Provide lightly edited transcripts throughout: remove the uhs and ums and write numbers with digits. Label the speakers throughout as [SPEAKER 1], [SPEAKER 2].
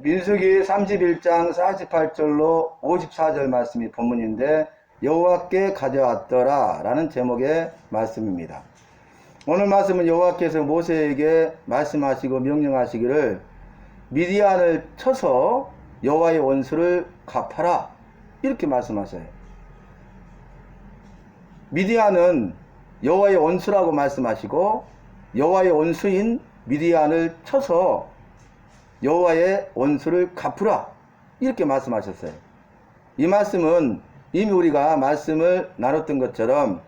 [SPEAKER 1] 민수기 31장 48절로 54절 말씀이 본문인데 여호와께 가져왔더라 라는 제목의 말씀입니다. 오늘 말씀은 여호와께서 모세에게 말씀하시고 명령하시기를 미디안을 쳐서 여호와의 원수를 갚아라 이렇게 말씀하셔요. 미디안은 여호와의 원수라고 말씀하시고 여호와의 원수인 미디안을 쳐서 여호와의 원수를 갚으라 이렇게 말씀하셨어요. 이 말씀은 이미 우리가 말씀을 나눴던 것처럼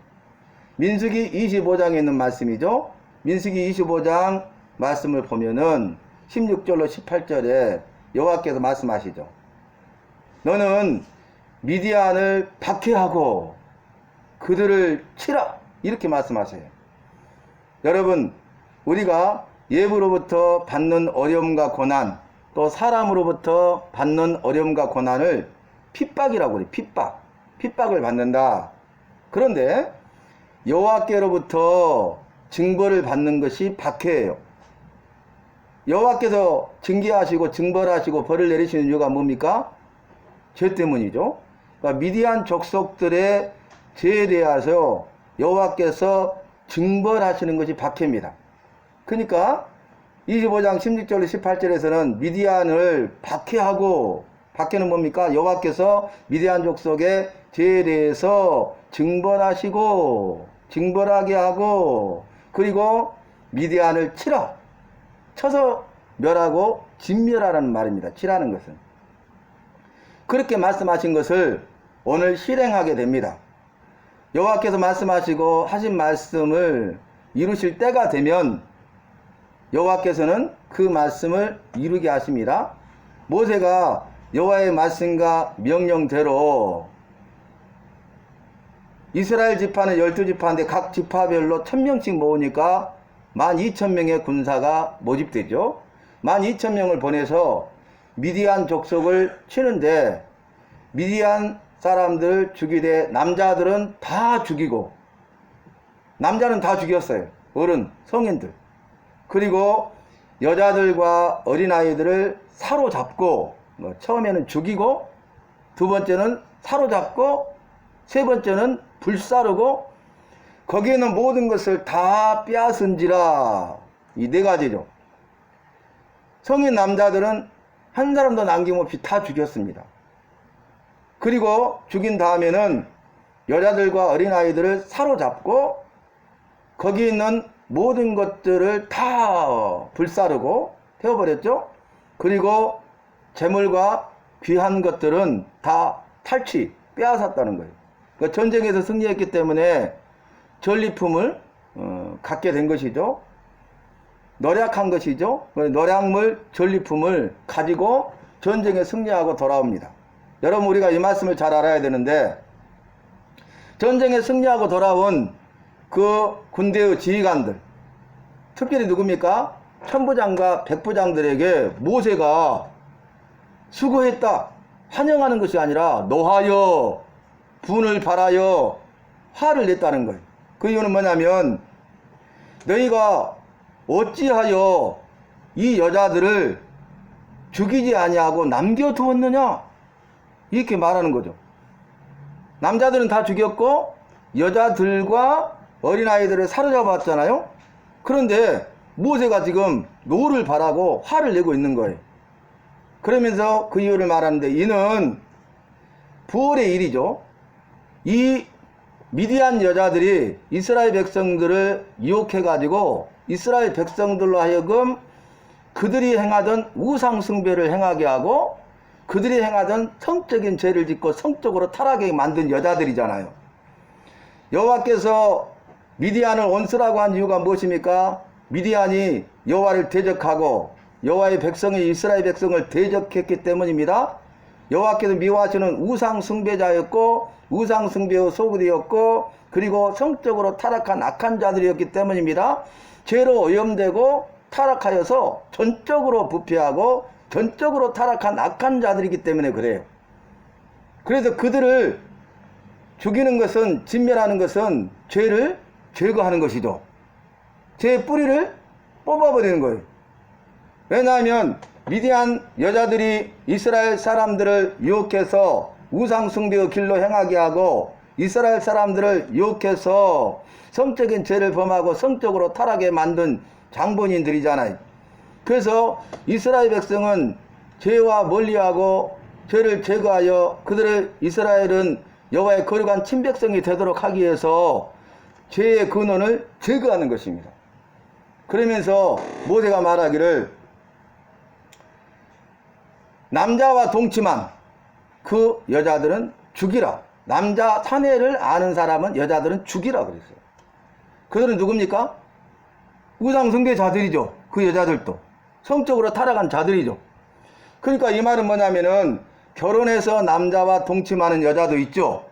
[SPEAKER 1] 민수기 25장에 있는 말씀이죠. 민수기 25장 말씀을 보면은 16절로 18절에 여호와께서 말씀하시죠. 너는 미디안을 박해하고 그들을 치라 이렇게 말씀하세요. 여러분, 우리가 예부로부터 받는 어려움과 고난, 또 사람으로부터 받는 어려움과 고난을 핍박이라고 그래요. 핍박을 받는다. 그런데 여호와께로부터 징벌을 받는 것이 박해예요. 여호와께서 징계하시고 징벌하시고 벌을 내리시는 이유가 뭡니까? 죄 때문이죠. 그러니까 미디안 족속들의 죄에 대해서 여호와께서 징벌하시는 것이 박해입니다. 그러니까 25장 16절 18절에서는 미디안을 박해하고, 박해는 뭡니까? 여호와께서 미디안 족속의 죄에 대해서 징벌하시고 징벌하게 하고, 그리고 미디안을 치라, 쳐서 멸하고 진멸하라는 말입니다. 치라는 것은. 그렇게 말씀하신 것을 오늘 실행하게 됩니다. 여호와께서 말씀하시고 하신 말씀을 이루실 때가 되면 여호와께서는 그 말씀을 이루게 하십니다. 모세가 여호와의 말씀과 명령대로 이스라엘 지파는 12지파인데 각 지파별로 1000명씩 모으니까 12,000명의 군사가 모집되죠. 12,000명을 보내서 미디안 족속을 치는데 미디안 사람들 죽이되 남자들은 다 죽이고, 남자는 다 죽였어요. 어른, 성인들. 그리고 여자들과 어린아이들을 사로잡고, 처음에는 죽이고, 두 번째는 사로잡고, 세 번째는 불사르고, 거기에 있는 모든 것을 다 빼앗은지라. 이 네 가지죠. 성인 남자들은 한 사람도 남김없이 다 죽였습니다. 그리고 죽인 다음에는 여자들과 어린아이들을 사로잡고 거기 있는 모든 것들을 다 불사르고 태워버렸죠. 그리고 재물과 귀한 것들은 다 탈취, 빼앗았다는 거예요. 그러니까 전쟁에서 승리했기 때문에 전리품을 갖게 된 것이죠. 노략한 것이죠. 노략물, 전리품을 가지고 전쟁에 승리하고 돌아옵니다. 여러분, 우리가 이 말씀을 잘 알아야 되는데, 전쟁에 승리하고 돌아온 그 군대의 지휘관들, 특별히 누굽니까? 천부장과 백부장들에게 모세가 수고했다, 환영하는 것이 아니라 노하여, 분을 발하여 화를 냈다는 거예요. 그 이유는 뭐냐면, 너희가 어찌하여 이 여자들을 죽이지 아니하고 남겨두었느냐? 이렇게 말하는 거죠. 남자들은 다 죽였고 여자들과 어린아이들을 사로잡았잖아요. 그런데 모세가 지금 노를 바라고 화를 내고 있는 거예요. 그러면서 그 이유를 말하는데, 이는 부월의 일이죠. 이 미디안 여자들이 이스라엘 백성들을 유혹해가지고 이스라엘 백성들로 하여금 그들이 행하던 우상 숭배를 행하게 하고 그들이 행하던 성적인 죄를 짓고 성적으로 타락하게 만든 여자들이잖아요. 여호와께서 미디안을 원수라고 한 이유가 무엇입니까? 미디안이 여호와를 대적하고 여호와의 백성이 이스라엘 백성을 대적했기 때문입니다. 여호와께서 미워하시는 우상 숭배자였고 우상 숭배의 소굴이었고 그리고 성적으로 타락한 악한 자들이었기 때문입니다. 죄로 오염되고 타락하여서 전적으로 부패하고 전적으로 타락한 악한 자들이기 때문에 그래요. 그래서 그들을 죽이는 것은, 진멸하는 것은 죄를 제거하는 것이죠. 죄의 뿌리를 뽑아버리는 거예요. 왜냐하면 미디안 여자들이 이스라엘 사람들을 유혹해서 우상 숭배의 길로 행하게 하고 이스라엘 사람들을 유혹해서 성적인 죄를 범하고 성적으로 타락에 만든 장본인들이잖아요. 그래서 이스라엘 백성은 죄와 멀리하고 죄를 제거하여 그들을 이스라엘은 여호와의 거룩한 친백성이 되도록 하기 위해서 죄의 근원을 제거하는 것입니다. 그러면서 모세가 말하기를 남자와 동침한 그 여자들은 죽이라. 남자 사내를 아는 사람은 여자들은 죽이라 그랬어요. 그들은 누굽니까? 우상 숭배자들이죠. 그 여자들도 성적으로 타락한 자들이죠. 그러니까 이 말은 뭐냐면은 결혼해서 남자와 동침하는 여자도 있죠.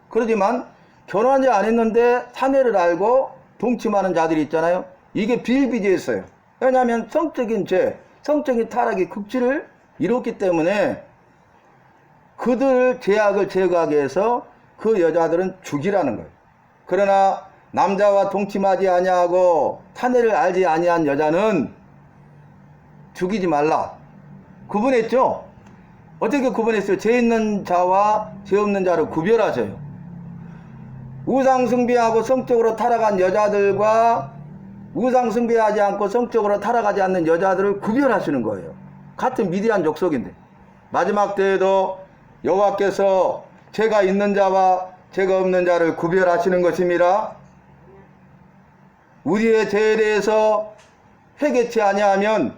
[SPEAKER 1] 그렇지만 결혼하지 않았는데 사내를 알고 동침하는 자들이 있잖아요. 이게 비일비재했어요. 왜냐하면 성적인 죄, 성적인 타락이 극치를 이뤘기 때문에 그들 죄악을 제거하기 위해서 그 여자들은 죽이라는 거예요. 그러나 남자와 동침하지 아니하고 사내를 알지 아니한 여자는 죽이지 말라. 구분했죠? 어떻게 구분했어요? 죄 있는 자와 죄 없는 자를 구별하셔요. 우상 숭배하고 성적으로 타락한 여자들과 우상 숭배하지 않고 성적으로 타락하지 않는 여자들을 구별하시는 거예요. 같은 미디안 족속인데 마지막 때에도 여호와께서 죄가 있는 자와 죄가 없는 자를 구별하시는 것입니다. 우리의 죄에 대해서 회개치 아니하면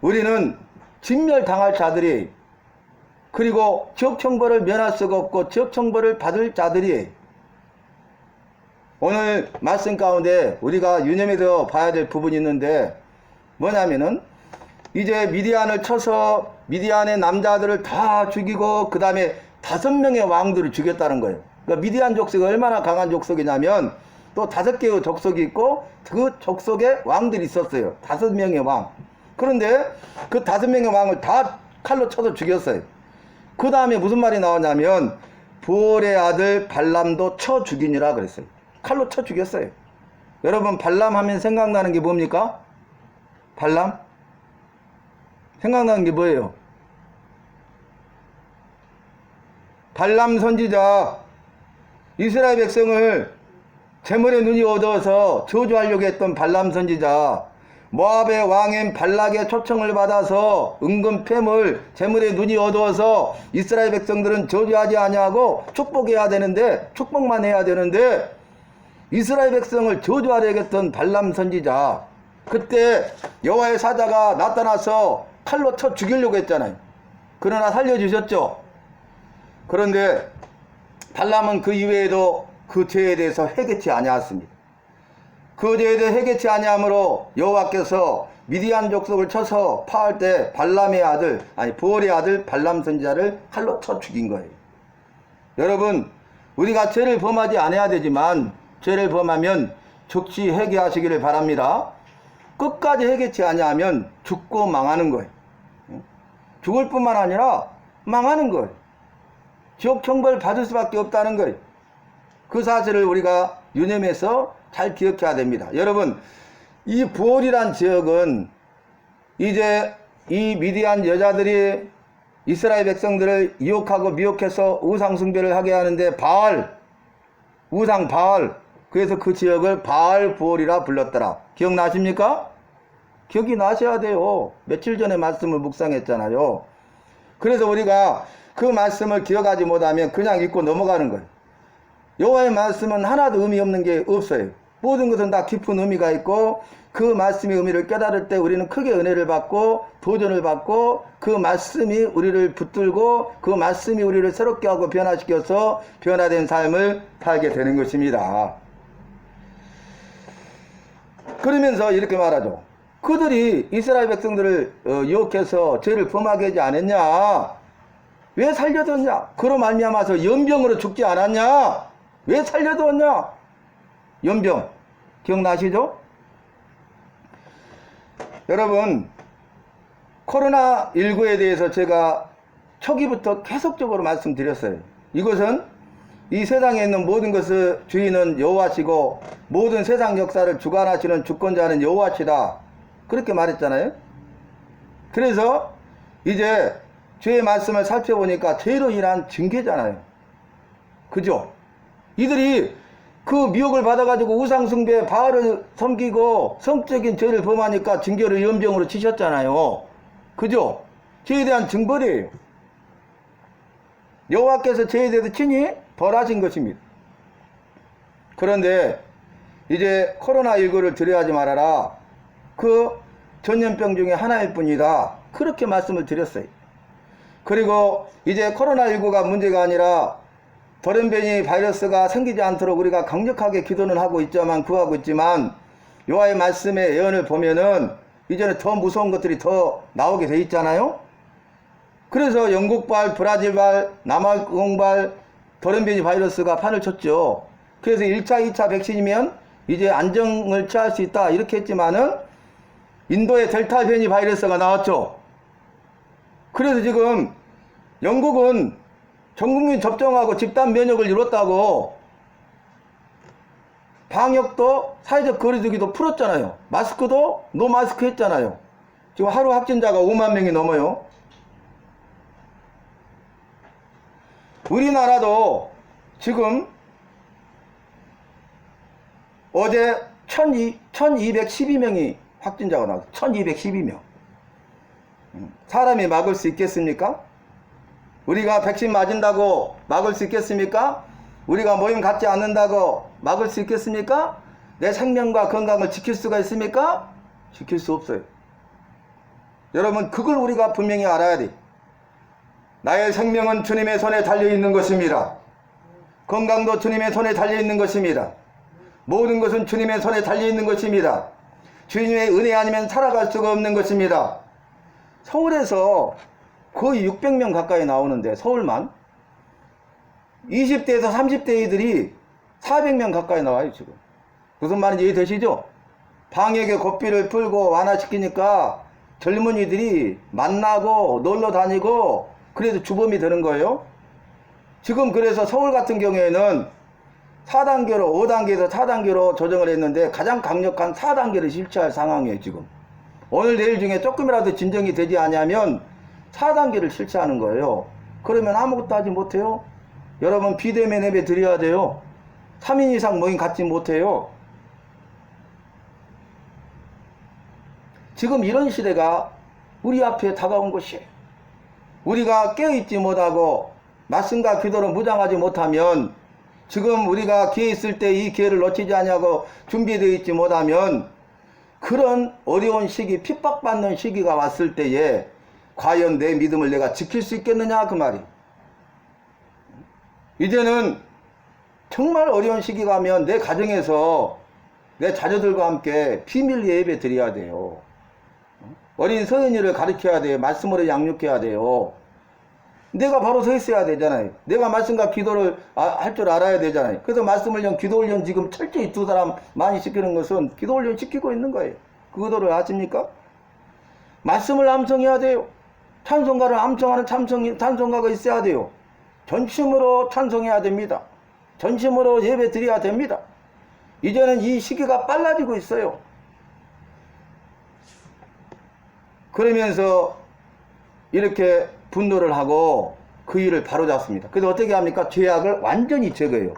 [SPEAKER 1] 우리는 진멸당할 자들이, 그리고 지옥청벌을 면할 수가 없고 지옥청벌을 받을 자들이, 오늘 말씀 가운데 우리가 유념해서 봐야 될 부분이 있는데 뭐냐면은 이제 미디안을 쳐서 미디안의 남자들을 다 죽이고 그 다음에 5명의 왕들을 죽였다는 거예요. 그러니까 미디안 족속이 얼마나 강한 족속이냐면 또 5개의 족속이 있고 그 족속에 왕들이 있었어요. 5명의 왕. 그런데 그 5명의 왕을 다 칼로 쳐서 죽였어요. 그 다음에 무슨 말이 나오냐면 부올의 아들 발람도 쳐 죽이니라 그랬어요. 칼로 쳐 죽였어요. 여러분 발람 하면 생각나는 게 뭡니까? 발람? 생각나는 게 뭐예요? 발람 선지자, 이스라엘 백성을 재물의 눈이 어두워서 저주하려고 했던 발람 선지자, 모압의 왕인 발락의 초청을 받아서 은금 폐물 재물의 눈이 어두워서 이스라엘 백성들은 저주하지 아니하고 축복해야 되는데, 축복만 해야 되는데 이스라엘 백성을 저주하려고 했던 발람 선지자, 그때 여호와의 사자가 나타나서 칼로 쳐 죽이려고 했잖아요. 그러나 살려주셨죠. 그런데 발람은 그 이외에도 그 죄에 대해서 회개치 아니하였습니다. 그 죄에 대해 회개치 아니함으로 여호와께서 미디안 족속을 쳐서 파할 때 발람의 아들, 부올의 아들 발람 선지자를 칼로 쳐 죽인 거예요. 여러분, 우리가 죄를 범하지 않아야 되지만 죄를 범하면 즉시 회개하시기를 바랍니다. 끝까지 회개치 아니하면 죽고 망하는 거예요. 죽을 뿐만 아니라 망하는 거예요. 지옥 청벌 받을 수밖에 없다는 거예요. 그 사실을 우리가 유념해서 잘 기억해야 됩니다. 여러분, 이 부올이란 지역은 이제 이 미디안 여자들이 이스라엘 백성들을 유혹하고 미혹해서 우상 숭배를 하게 하는데 바알, 우상 바알, 그래서 그 지역을 바알 부올이라 불렀더라. 기억나십니까? 기억이 나셔야 돼요. 며칠 전에 말씀을 묵상했잖아요. 그래서 우리가 그 말씀을 기억하지 못하면 그냥 읽고 넘어가는 거예요. 여호와의 말씀은 하나도 의미 없는 게 없어요. 모든 것은 다 깊은 의미가 있고 그 말씀의 의미를 깨달을 때 우리는 크게 은혜를 받고 도전을 받고 그 말씀이 우리를 붙들고 그 말씀이 우리를 새롭게 하고 변화시켜서 변화된 삶을 살게 되는 것입니다. 그러면서 이렇게 말하죠. 그들이 이스라엘 백성들을 유혹해서 죄를 범하게 하지 않았냐? 왜 살려뒀냐? 그로 말미암아서 연병으로 죽지 않았냐? 왜 살려뒀냐? 연병 기억나시죠? 여러분, 코로나19에 대해서 제가 초기부터 계속적으로 말씀드렸어요. 이것은 이 세상에 있는 모든 것을 주인은 여호와시고 모든 세상 역사를 주관하시는 주권자는 여호와시다. 그렇게 말했잖아요. 그래서 이제 주의 말씀을 살펴보니까 죄로 인한 징계잖아요. 그죠? 이들이 그 미혹을 받아가지고 우상숭배 바알을 섬기고 성적인 죄를 범하니까 징계를 연병으로 치셨잖아요. 그죠? 죄에 대한 징벌이에요. 여호와께서 죄에 대해서 친히 벌하신 것입니다. 그런데 이제 코로나19를 두려워하지 말아라. 그 전염병 중에 하나일 뿐이다. 그렇게 말씀을 드렸어요. 그리고 이제 코로나19가 문제가 아니라 돌연변이 바이러스가 생기지 않도록 우리가 강력하게 기도는 하고 있지만 구하고 있지만 여호와의 말씀의 예언을 보면은 이제는 더 무서운 것들이 더 나오게 돼 있잖아요. 그래서 영국발, 브라질발, 남아공발 돌연변이 바이러스가 판을 쳤죠. 그래서 1차, 2차 백신이면 이제 안정을 취할 수 있다 이렇게 했지만은 인도의 델타 변이 바이러스가 나왔죠. 그래서 지금 영국은 전국민 접종하고 집단 면역을 이뤘다고 방역도 사회적 거리두기도 풀었잖아요. 마스크도 노마스크 했잖아요. 지금 하루 확진자가 5만 명이 넘어요. 우리나라도 지금 어제 1212명이 확진자가 나왔어요. 1212명. 사람이 막을 수 있겠습니까? 우리가 백신 맞은다고 막을 수 있겠습니까? 우리가 모임 갖지 않는다고 막을 수 있겠습니까? 내 생명과 건강을 지킬 수가 있습니까? 지킬 수 없어요. 여러분, 그걸 우리가 분명히 알아야 돼. 나의 생명은 주님의 손에 달려있는 것입니다. 건강도 주님의 손에 달려있는 것입니다. 모든 것은 주님의 손에 달려있는 것입니다. 주님의 은혜 아니면 살아갈 수가 없는 것입니다. 서울에서 거의 600명 가까이 나오는데 서울만 20대에서 30대이들이 400명 가까이 나와요. 지금 무슨 말인지 이해되시죠? 방역의 고삐를 풀고 완화시키니까 젊은이들이 만나고 놀러 다니고 그래서 주범이 되는 거예요. 지금 그래서 서울 같은 경우에는 4단계로 5단계에서 4단계로 조정을 했는데 가장 강력한 4단계를 실시할 상황이에요. 지금 오늘 내일 중에 조금이라도 진정이 되지 않으면 4단계를 실시하는 거예요. 그러면 아무것도 하지 못해요. 여러분, 비대면 예배 드려야 돼요. 3인 이상 모임 갖지 못해요. 지금 이런 시대가 우리 앞에 다가온 것이에요. 우리가 깨어있지 못하고 말씀과 기도로 무장하지 못하면 지금 우리가 기회 있을 때 이 기회를 놓치지 않냐고 준비되어 있지 못하면 그런 어려운 시기, 핍박받는 시기가 왔을 때에 과연 내 믿음을 내가 지킬 수 있겠느냐 그 말이. 이제는 정말 어려운 시기가 오면 내 가정에서 내 자녀들과 함께 비밀 예배 드려야 돼요. 어린 서연이를 가르쳐야 돼요. 말씀으로 양육해야 돼요. 내가 바로 서 있어야 되잖아요. 내가 말씀과 기도를 할 줄 알아야 되잖아요. 그래서 말씀 훈련, 기도 훈련 지금 철저히 두 사람 많이 시키는 것은 기도 훈련 시키고 있는 거예요. 그거를 아십니까? 말씀을 암송해야 돼요. 찬송가를 암송하는 찬송가가 있어야 돼요. 전심으로 찬송해야 됩니다. 전심으로 예배 드려야 됩니다. 이제는 이 시기가 빨라지고 있어요. 그러면서 이렇게 분노를 하고 그 일을 바로잡습니다. 그래서 어떻게 합니까? 죄악을 완전히 제거해요.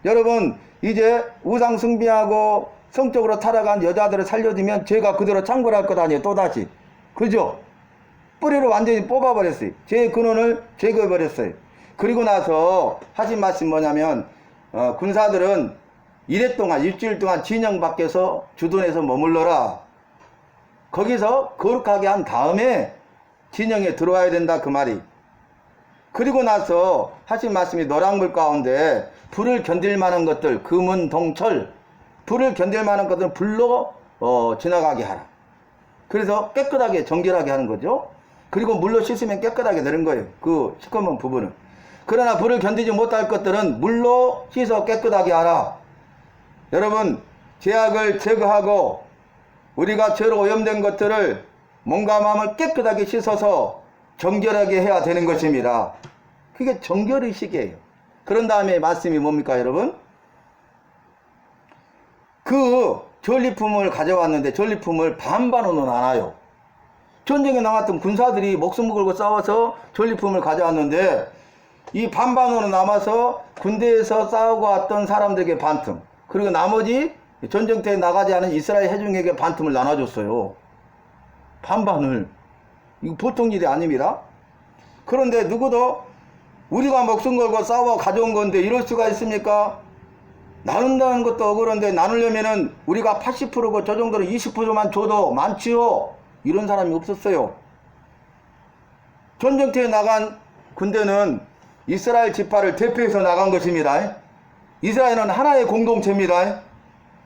[SPEAKER 1] 여러분, 이제 우상 숭배하고 성적으로 타락한 여자들을 살려두면 죄가 그대로 창궐할 것 아니에요. 또다시. 그죠? 뿌리를 완전히 뽑아버렸어요. 죄의 근원을 제거해버렸어요. 그리고 나서 하신 말씀 뭐냐면 군사들은 이래 동안 일주일 동안 진영 밖에서 주둔해서 머물러라. 거기서 거룩하게 한 다음에 진영에 들어와야 된다 그 말이. 그리고 나서 하신 말씀이 노랑불 가운데 불을 견딜 만한 것들, 금은 동철, 불을 견딜 만한 것들은 불로 지나가게 하라. 그래서 깨끗하게 정결하게 하는 거죠. 그리고 물로 씻으면 깨끗하게 되는 거예요. 그 시커먼 부분은. 그러나 불을 견디지 못할 것들은 물로 씻어 깨끗하게 하라. 여러분, 죄악을 제거하고 우리가 죄로 오염된 것들을 몸과 마음을 깨끗하게 씻어서 정결하게 해야 되는 것입니다. 그게 정결의식이에요. 그런 다음에 말씀이 뭡니까 여러분? 그 전리품을 가져왔는데 전리품을 반반으로 나눠요. 전쟁에 나갔던 군사들이 목숨 걸고 싸워서 전리품을 가져왔는데 이 반반으로 남아서 군대에서 싸우고 왔던 사람들에게 반틈, 그리고 나머지 전쟁터에 나가지 않은 이스라엘 회중에게 반틈을 나눠줬어요. 반반을. 이거 보통 일이 아닙니다. 그런데 누구도 우리가 목숨 걸고 싸워 가져온 건데 이럴 수가 있습니까? 나눈다는 것도 억울한데 나누려면은 우리가 80%고 저 정도로 20%만 줘도 많지요. 이런 사람이 없었어요. 전쟁터에 나간 군대는 이스라엘 지파를 대표해서 나간 것입니다. 이스라엘은 하나의 공동체입니다.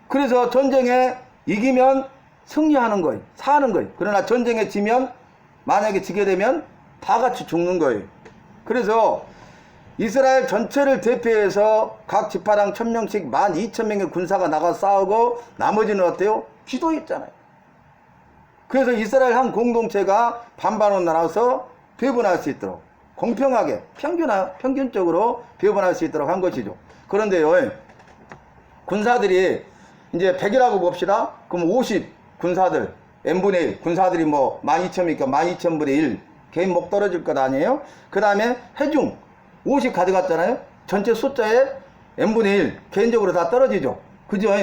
[SPEAKER 1] 그래서 전쟁에 이기면 승리하는 거예요. 사는 거예요. 그러나 전쟁에 지면, 만약에 지게 되면 다 같이 죽는 거예요. 그래서 이스라엘 전체를 대표해서 각 지파당 1000명씩 12,000명의 군사가 나가 싸우고 나머지는 어때요? 기도했잖아요. 그래서 이스라엘 한 공동체가 반반으로 나눠서 배분할 수 있도록 공평하게 평균적으로 배분할 수 있도록 한 것이죠. 그런데요, 군사들이 이제 100이라고 봅시다. 그럼 50 군사들 n분의 1 군사들이 뭐 12,000이니까 12,000분의 1 개인 목 떨어질 것 아니에요? 그 다음에 회중 50 가져갔잖아요. 전체 숫자에 n분의 1 개인적으로 다 떨어지죠. 그죠?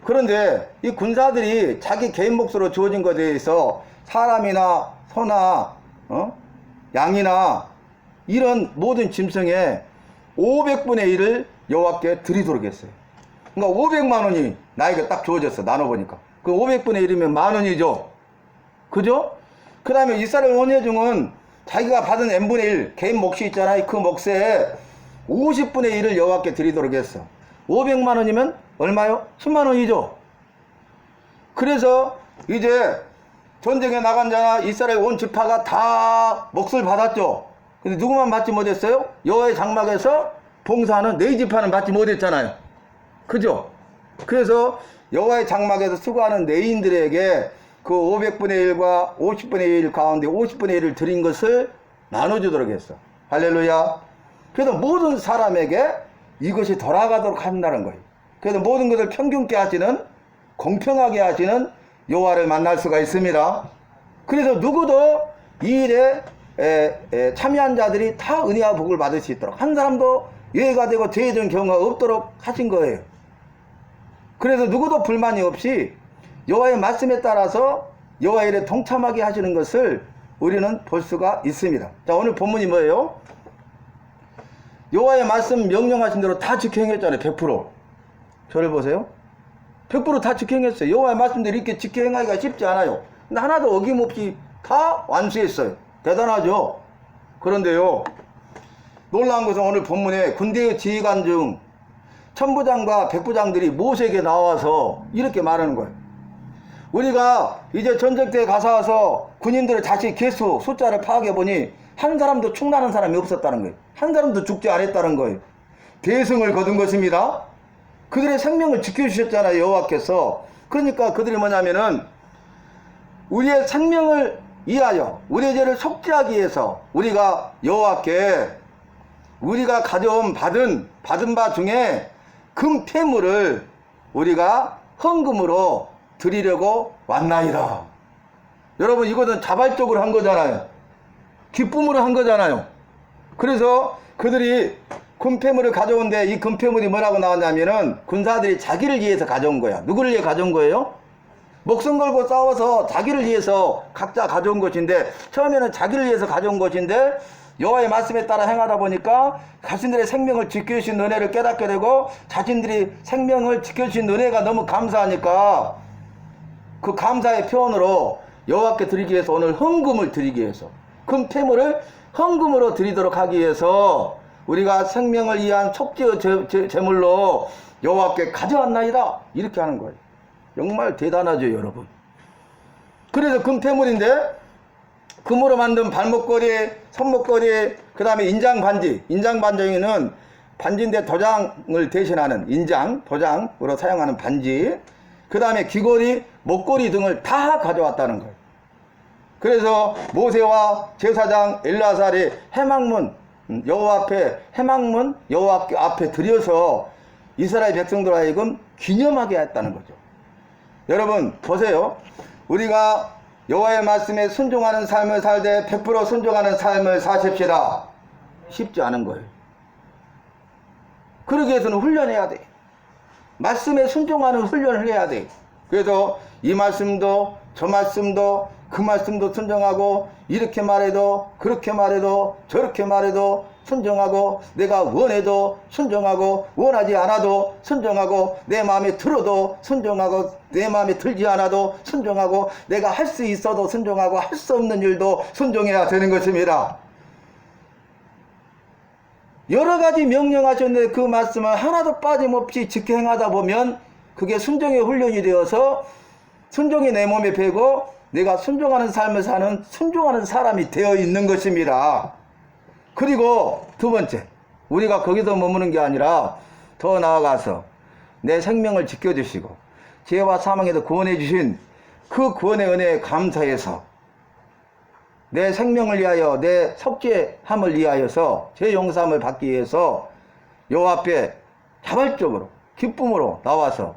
[SPEAKER 1] 그런데 이 군사들이 자기 개인 몫으로 주어진 것에 대해서 사람이나 소나 양이나 이런 모든 짐승에 500분의 1을 여호와께 드리도록 했어요. 그러니까 500만 원이 나에게 딱 주어졌어. 나눠보니까 그 500분의 1이면 만 원이죠. 그죠? 그 다음에 이스라엘 원회중은 자기가 받은 n분의 1 개인 몫이 있잖아요. 그 몫에 50분의 1을 여호와께 드리도록 했어. 500만 원이면 얼마요? 10만 원이죠. 그래서 이제 전쟁에 나간 자나 이스라엘 온 지파가 다 몫을 받았죠. 근데 누구만 받지 못했어요? 여호와의 장막에서 봉사하는 네 지파는 받지 못했잖아요. 그죠? 그래서 여호와의 장막에서 수고하는 레위인들에게 그 500분의 1과 50분의 1 가운데 50분의 1을 드린 것을 나눠주도록 했어. 할렐루야. 그래서 모든 사람에게 이것이 돌아가도록 한다는 거예요. 그래서 모든 것을 평균케 하시는, 공평하게 하시는 여호와를 만날 수가 있습니다. 그래서 누구도 이 일에 참여한 자들이 다 은혜와 복을 받을 수 있도록, 한 사람도 예외가 되고 죄의 경우가 없도록 하신 거예요. 그래서 누구도 불만이 없이 여호와의 말씀에 따라서 여호와의 일에 동참하게 하시는 것을 우리는 볼 수가 있습니다. 자, 오늘 본문이 뭐예요? 여호와의 말씀 명령하신 대로 다 지켜 행했잖아요. 100%. 저를 보세요. 100% 다 지켜 행했어요. 여호와의 말씀대로 이렇게 지켜 행하기가 쉽지 않아요. 근데 하나도 어김없이 다 완수했어요. 대단하죠? 그런데요, 놀라운 것은 오늘 본문에 군대의 지휘관 중 천부장과 백부장들이 모세에게 나와서 이렇게 말하는 거예요. 우리가 이제 전쟁터에 가서 군인들의 자식 개수 숫자를 파악해 보니 한 사람도 충나는 사람이 없었다는 거예요. 한 사람도 죽지 않았다는 거예요. 대승을 거둔 것입니다. 그들의 생명을 지켜주셨잖아요, 여호와께서. 그러니까 그들이 뭐냐면은 우리의 생명을 위하여 우리의 죄를 속죄하기 위해서 우리가 여호와께 우리가 가져온 받은 바 중에 금폐물을 우리가 헌금으로 드리려고 왔나이다. 여러분, 이것은 자발적으로 한 거잖아요. 기쁨으로 한 거잖아요. 그래서 그들이 금폐물을 가져온데 이 금폐물이 뭐라고 나왔냐면은 군사들이 자기를 위해서 가져온 거야. 누구를 위해 가져온 거예요? 목숨 걸고 싸워서 자기를 위해서 각자 가져온 것인데, 처음에는 자기를 위해서 가져온 것인데 여호와의 말씀에 따라 행하다 보니까 자신들의 생명을 지켜주신 은혜를 깨닫게 되고, 자신들이 생명을 지켜주신 은혜가 너무 감사하니까 그 감사의 표현으로 여호와께 드리기 위해서 오늘 헌금을 드리기 위해서, 금폐물을 헌금으로 드리도록 하기 위해서 우리가 생명을 위한 속죄의 제물로 여호와께 가져왔나이다, 이렇게 하는 거예요. 정말 대단하죠, 여러분. 그래서 금폐물인데 금으로 만든 발목걸이, 손목걸이, 그 다음에 인장반지. 인장반지는 반지인데 도장을 대신하는 인장, 도장으로 사용하는 반지. 그 다음에 귀걸이, 목걸이 등을 다 가져왔다는 거예요. 그래서 모세와 제사장 엘르아살이 해막문, 여호와 앞에, 해막문 여호와 앞에 들여서 이스라엘 백성들 하여금 기념하게 했다는 거죠. 여러분 보세요. 우리가 여호와의 말씀에 순종하는 삶을 살되 100% 순종하는 삶을 사십시다. 쉽지 않은 거예요. 그러기 위해서는 훈련해야 돼. 말씀에 순종하는 훈련을 해야 돼. 그래서 이 말씀도 저 말씀도 그 말씀도 순종하고, 이렇게 말해도 그렇게 말해도 저렇게 말해도 순종하고, 내가 원해도 순종하고, 원하지 않아도 순종하고, 내 마음에 들어도 순종하고, 내 마음에 들지 않아도 순종하고, 내가 할 수 있어도 순종하고, 할 수 없는 일도 순종해야 되는 것입니다. 여러 가지 명령하셨는데 그 말씀을 하나도 빠짐없이 지켜 행하다 보면 그게 순종의 훈련이 되어서 순종이 내 몸에 배고 내가 순종하는 삶을 사는 순종하는 사람이 되어 있는 것입니다. 그리고 두 번째, 우리가 거기서 머무는 게 아니라 더 나아가서 내 생명을 지켜주시고 죄와 사망에도 구원해 주신 그 구원의 은혜에 감사해서 내 생명을 위하여, 내 속죄함을 위하여서 죄 용서함을 받기 위해서 여호와 앞에 자발적으로 기쁨으로 나와서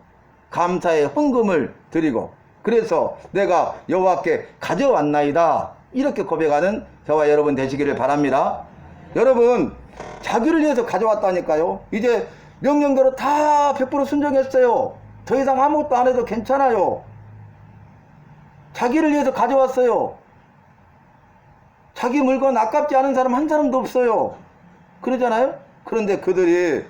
[SPEAKER 1] 감사의 헌금을 드리고, 그래서 내가 여호와께 가져왔나이다, 이렇게 고백하는 저와 여러분 되시기를 바랍니다. 여러분, 자기를 위해서 가져왔다니까요. 이제 명령대로 다 100% 순종했어요. 더 이상 아무것도 안 해도 괜찮아요. 자기를 위해서 가져왔어요. 자기 물건 아깝지 않은 사람 한 사람도 없어요. 그러잖아요. 그런데 그들이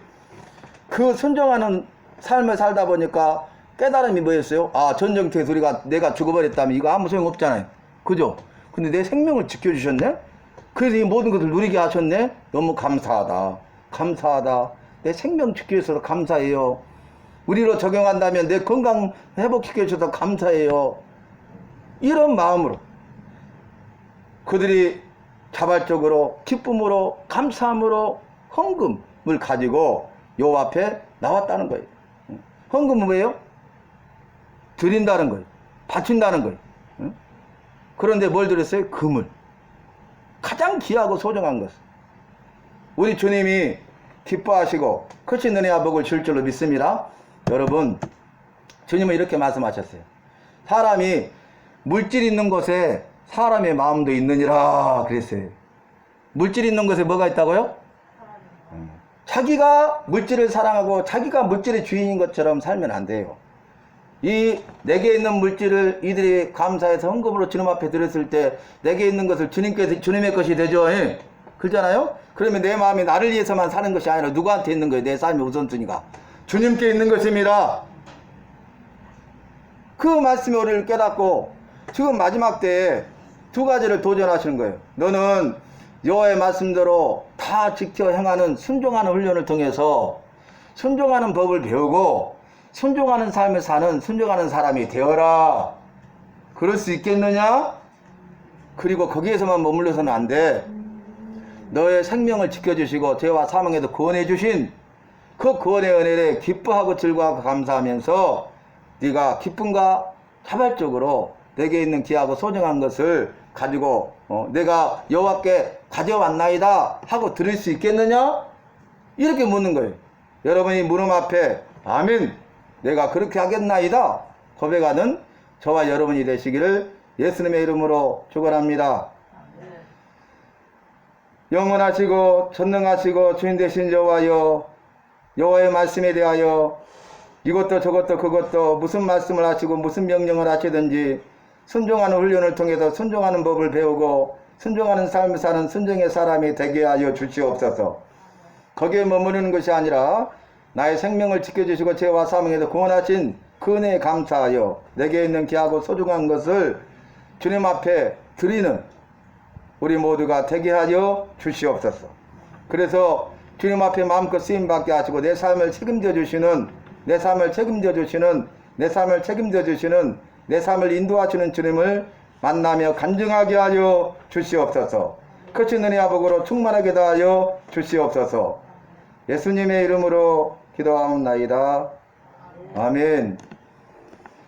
[SPEAKER 1] 그 순종하는 삶을 살다 보니까 깨달음이 뭐였어요? 아, 전쟁터에서 내가 죽어버렸다면 이거 아무 소용 없잖아요. 그죠? 근데 내 생명을 지켜주셨네? 그래서 이 모든 것을 누리게 하셨네? 너무 감사하다. 감사하다. 내 생명 지켜주셔서 감사해요. 우리로 적용한다면 내 건강 회복시켜주셔서 감사해요. 이런 마음으로 그들이 자발적으로 기쁨으로 감사함으로 헌금을 가지고 여호와 앞에 나왔다는 거예요. 헌금은 뭐예요? 드린다는 거예요. 바친다는 거예요. 그런데 뭘 드렸어요? 금을. 가장 귀하고 소중한 것. 우리 주님이 기뻐하시고 크신 은혜와 복을 줄 줄로 믿습니다. 여러분, 주님은 이렇게 말씀하셨어요. 사람이 물질 있는 곳에 사람의 마음도 있느니라 그랬어요. 물질 있는 곳에 뭐가 있다고요? 자기가 물질을 사랑하고 자기가 물질의 주인인 것처럼 살면 안 돼요. 이 내게 있는 물질을 이들이 감사해서 헌금으로 주님 앞에 드렸을 때 내게 있는 것을 주님의 것이 되죠. 예. 그렇잖아요? 그러면 내 마음이 나를 위해서만 사는 것이 아니라 누구한테 있는 거예요? 내 삶의 우선순위가 주님께 있는 것입니다. 그 말씀이 우리를 깨닫고 지금 마지막 때에 두 가지를 도전하시는 거예요. 너는 여호와의 말씀대로 다 지켜 행하는 순종하는 훈련을 통해서 순종하는 법을 배우고 순종하는 삶을 사는 순종하는 사람이 되어라. 그럴 수 있겠느냐? 그리고 거기에서만 머물러서는 안 돼. 너의 생명을 지켜주시고 죄와 사망에도 구원해 주신 그 구원의 은혜를 기뻐하고 즐거워하고 감사하면서 네가 기쁨과 자발적으로 내게 있는 귀하고 소중한 것을 가지고 내가 여호와께 가져왔나이다 하고 들을 수 있겠느냐? 이렇게 묻는 거예요. 여러분이 물음 앞에 아멘, 내가 그렇게 하겠나이다 고백하는 저와 여러분이 되시기를 예수님의 이름으로 축원합니다. 영원하시고 전능하시고 주인 되신 여호와여, 여호와의 말씀에 대하여 이것도 저것도 그것도 무슨 말씀을 하시고 무슨 명령을 하시든지 순종하는 훈련을 통해서 순종하는 법을 배우고 순종하는 삶을 사는 순종의 사람이 되게 하여 주시옵소서. 거기에 머무르는 것이 아니라 나의 생명을 지켜주시고 죄와 사망에서 구원하신 그 은혜에 감사하여 내게 있는 귀하고 소중한 것을 주님 앞에 드리는 우리 모두가 되게 하여 주시옵소서. 그래서 주님 앞에 마음껏 쓰임받게 하시고 내 삶을 책임져 주시는 내 삶을 인도하시는 주님을 만나며 간증하게 하여 주시옵소서. 크신 은혜와 복으로 충만하게 하여 주시옵소서. 예수님의 이름으로 기도하옵나이다. 아멘.